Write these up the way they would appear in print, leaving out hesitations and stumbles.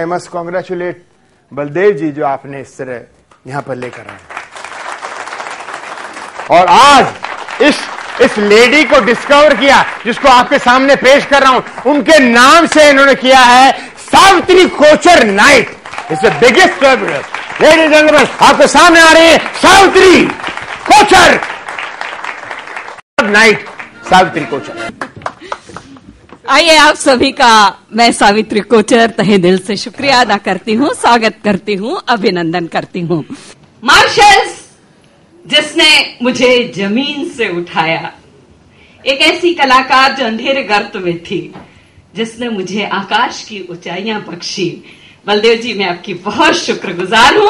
I must congratulate Baldev जी जो आपने इस तरह यहां पर लेकर आए। और आज इस लेडी को डिस्कवर किया जिसको आपके सामने पेश कर रहा हूं, उनके नाम से इन्होंने किया है Savitri Kochar night. It's the biggest ladies and gentleman, आपके सामने आ रही है सावित्री कोचर नाइट। सावित्री कोचर, आइए आप सभी का मैं सावित्री कोचर तहे दिल से शुक्रिया अदा करती हूँ, स्वागत करती हूँ, अभिनंदन करती हूँ। मार्शल्स जिसने मुझे जमीन से उठाया, एक ऐसी कलाकार जो अंधेरे गर्त में थी जिसने मुझे आकाश की ऊंचाइयां बख्शी। बलदेव जी मैं आपकी बहुत शुक्रगुजार हूँ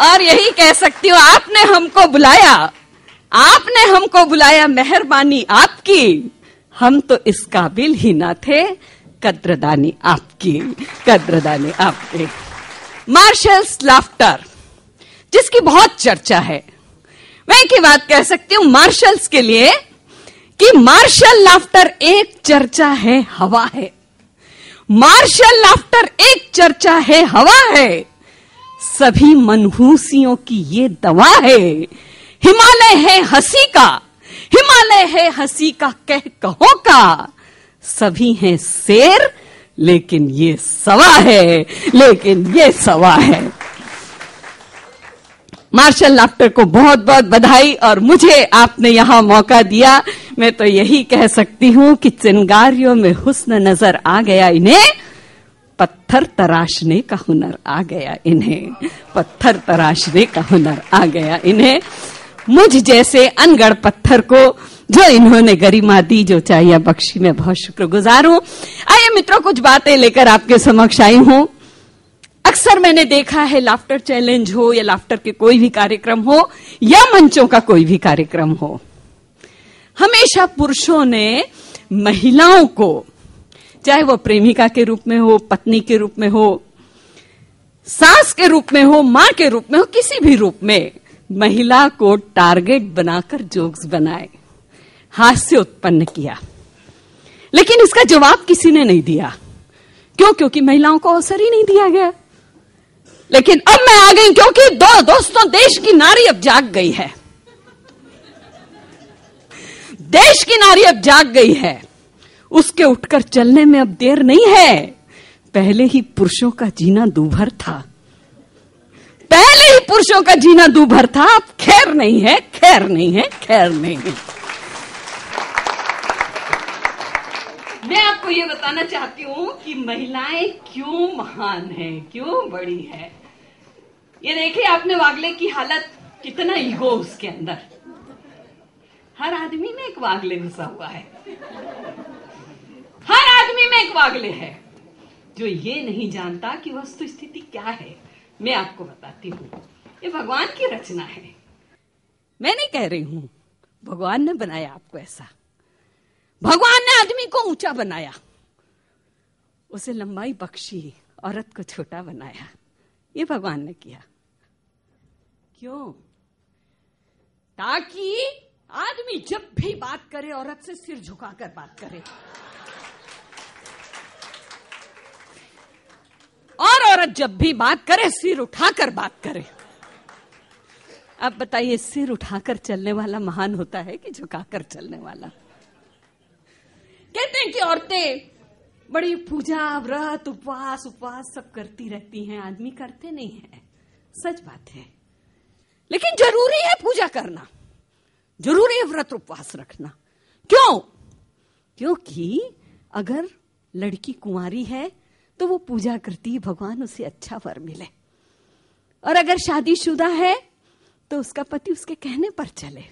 और यही कह सकती हूँ आपने हमको बुलाया, मेहरबानी आपकी, हम तो इस काबिल ही ना थे, कद्रदानी आपकी। मार्शल्स लाफ्टर जिसकी बहुत चर्चा है, मैं एक ही बात कह सकती हूं मार्शल्स के लिए कि मार्शल लाफ्टर एक चर्चा है, हवा है। मार्शल लाफ्टर एक चर्चा है, हवा है, सभी मनहूसियों की ये दवा है। हिमालय है हंसी का कह कहो का, सभी हैं शेर लेकिन ये सवा है। मार्शल लाफ्टर को बहुत बहुत बधाई और मुझे आपने यहां मौका दिया। मैं तो यही कह सकती हूं कि चिंगारियों में हुस्न नजर आ गया इन्हें, पत्थर तराशने का हुनर आ गया इन्हें। मुझ जैसे अनगढ़ पत्थर को जो इन्होंने गरिमा दी, जो चाहिए बख्शी, मैं बहुत शुक्रगुजार हूं। आइए मित्रों, कुछ बातें लेकर आपके समक्ष आई हूं। अक्सर मैंने देखा है लाफ्टर चैलेंज हो या लाफ्टर के कोई भी कार्यक्रम हो या मंचों का कोई भी कार्यक्रम हो, हमेशा पुरुषों ने महिलाओं को, चाहे वो प्रेमिका के रूप में हो, पत्नी के रूप में हो, सास के रूप में हो, मां के रूप में हो, किसी भी रूप में महिला को टारगेट बनाकर जोक्स बनाए, हास्य उत्पन्न किया, लेकिन इसका जवाब किसी ने नहीं दिया। क्यों? क्योंकि महिलाओं को अवसर ही नहीं दिया गया। लेकिन अब मैं आ गई क्योंकि दोस्तों देश की नारी अब जाग गई है। देश की नारी अब जाग गई है, उसके उठकर चलने में अब देर नहीं है। पहले ही पुरुषों का जीना दूभर था, अब खैर नहीं है। मैं आपको ये बताना चाहती हूं कि महिलाएं क्यों महान हैं, क्यों बड़ी है। ये देखिए आपने वागले की हालत, कितना ईगो उसके अंदर। हर आदमी में एक वागले घुसा हुआ है, हर आदमी में एक वागले है जो ये नहीं जानता कि वस्तु स्थिति क्या है। मैं आपको बताती हूँ, ये भगवान की रचना है। मैं नहीं कह रही हूं, भगवान ने बनाया आपको ऐसा। भगवान ने आदमी को ऊंचा बनाया, उसे लंबाई बख्शी, औरत को छोटा बनाया। ये भगवान ने किया। क्यों? ताकि आदमी जब भी बात करे औरत से सिर झुकाकर बात करे, और औरत जब भी बात करे सिर उठाकर बात करे। अब बताइए, सिर उठाकर चलने वाला महान होता है कि झुकाकर चलने वाला? कहते हैं कि औरतें बड़ी पूजा, व्रत, उपवास सब करती रहती हैं, आदमी करते नहीं है। सच बात है, लेकिन जरूरी है पूजा करना, जरूरी है व्रत उपवास रखना। क्यों? क्योंकि अगर लड़की कुंवारी है तो वो पूजा करती है, भगवान उसे अच्छा वर मिले। और अगर शादीशुदा है तो उसका पति उसके कहने पर चले।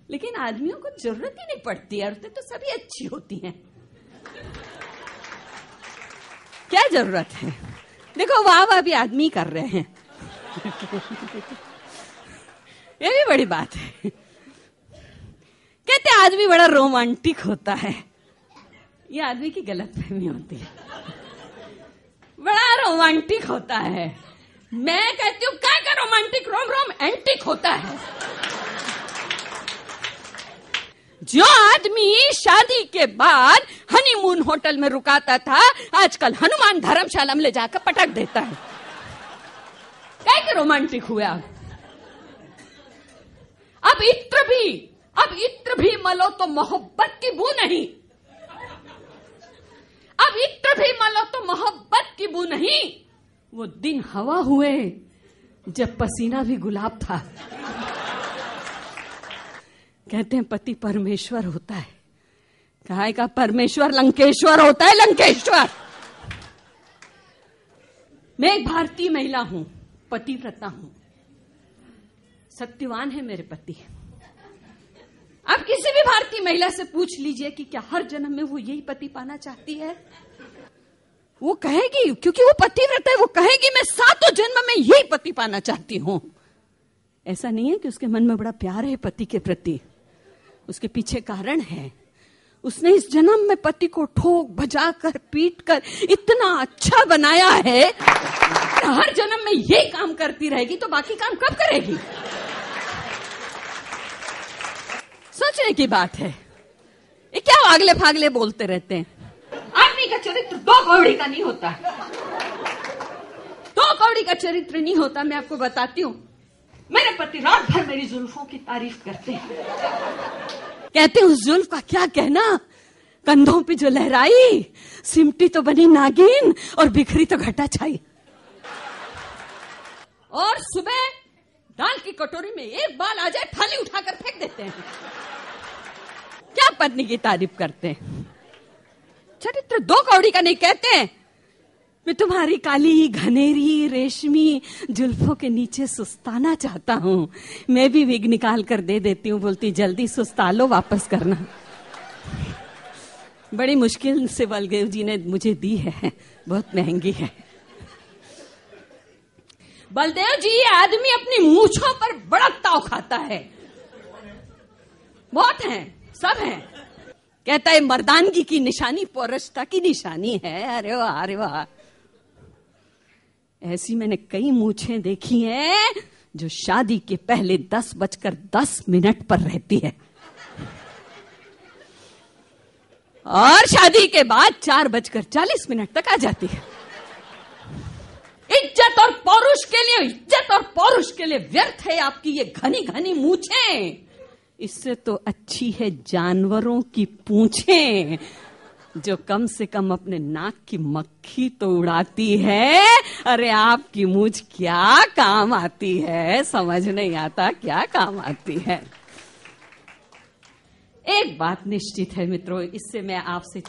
लेकिन आदमियों को जरूरत ही नहीं पड़ती, औरतें तो सभी अच्छी होती हैं, क्या जरूरत है? देखो वाह भी आदमी कर रहे हैं ये भी बड़ी बात है। कहते आदमी बड़ा रोमांटिक होता है, ये आदमी की गलतफहमी होती है। बड़ा रोमांटिक होता है, मैं कहती हूं क्या रोमांटिक, रोम एंटिक होता है। जो आदमी शादी के बाद हनीमून होटल में रुकाता था, आजकल हनुमान धर्मशाला में ले जाकर पटक देता है। क्या रोमांटिक हुए आप? अब इत्र भी मलो तो मोहब्बत की बू नहीं। अब इत्र भी मलो तो मोहब्बत की बू नहीं। वो दिन हवा हुए जब पसीना भी गुलाब था। कहते हैं पति परमेश्वर होता है। कहा का परमेश्वर लंकेश्वर होता है, लंकेश्वर। मैं एक भारतीय महिला हूं, पतिव्रता हूं, सत्यवान है मेरे पति। आप किसी भी भारतीय महिला से पूछ लीजिए कि क्या हर जन्म में वो यही पति पाना चाहती है। वो कहेगी, क्योंकि वो पतिव्रता है, वो कहेगी मैं 7 जन्म में यही पति पाना चाहती हूं। ऐसा नहीं है कि उसके मन में बड़ा प्यार है पति के प्रति, उसके पीछे कारण है। उसने इस जन्म में पति को ठोक भजाकर पीट कर इतना अच्छा बनाया है, हर जन्म में यही काम करती रहेगी तो बाकी काम कब करेगी? सोचने की बात है। ये क्या आगले फागले बोलते रहते हैं। आदमी का चरित्र 2 कौड़ी का नहीं होता, 2 कौड़ी का चरित्र नहीं होता। मैं आपको बताती हूँ, मेरे पति रात भर मेरी जुल्फों की तारीफ करते हैं। कहते हैं उस जुल्फ का क्या कहना, कंधों पे जो लहराई, सिमटी तो बनी नागिन और बिखरी तो घटा छाई। और सुबह दाल की कटोरी में एक बाल आ जाए, थाली उठाकर फेंक देते हैं। क्या पत्नी की तारीफ करते हैं। चरित्र 2 कौड़ी का नहीं कहते हैं। मैं तुम्हारी काली घनेरी रेशमी जुल्फों के नीचे सुस्ताना चाहता हूं। मैं भी विग निकाल कर दे देती हूँ, बोलती जल्दी सुस्ता लो, वापस करना। बड़ी मुश्किल से बलदेव जी ने मुझे दी है, बहुत महंगी है। बलदेव जी, आदमी अपनी मूछों पर बड़ा ताव खाता है। बहुत हैं, सब हैं। कहता है मर्दानगी की निशानी पौरुषता की निशानी है। अरे वाह, अरे वाह। ऐसी मैंने कई मूछें देखी हैं जो शादी के पहले 10:10 पर रहती है और शादी के बाद 4:40 तक आ जाती है। इज्जत और पौरुष के लिए व्यर्थ है आपकी ये घनी घनी मूछें। इससे तो अच्छी है जानवरों की पूंछें, जो कम से कम अपने नाक की मक्खी तो उड़ाती है। अरे आपकी मूछ क्या काम आती है, समझ नहीं आता क्या काम आती है। एक बात निश्चित है मित्रों, इससे मैं आपसे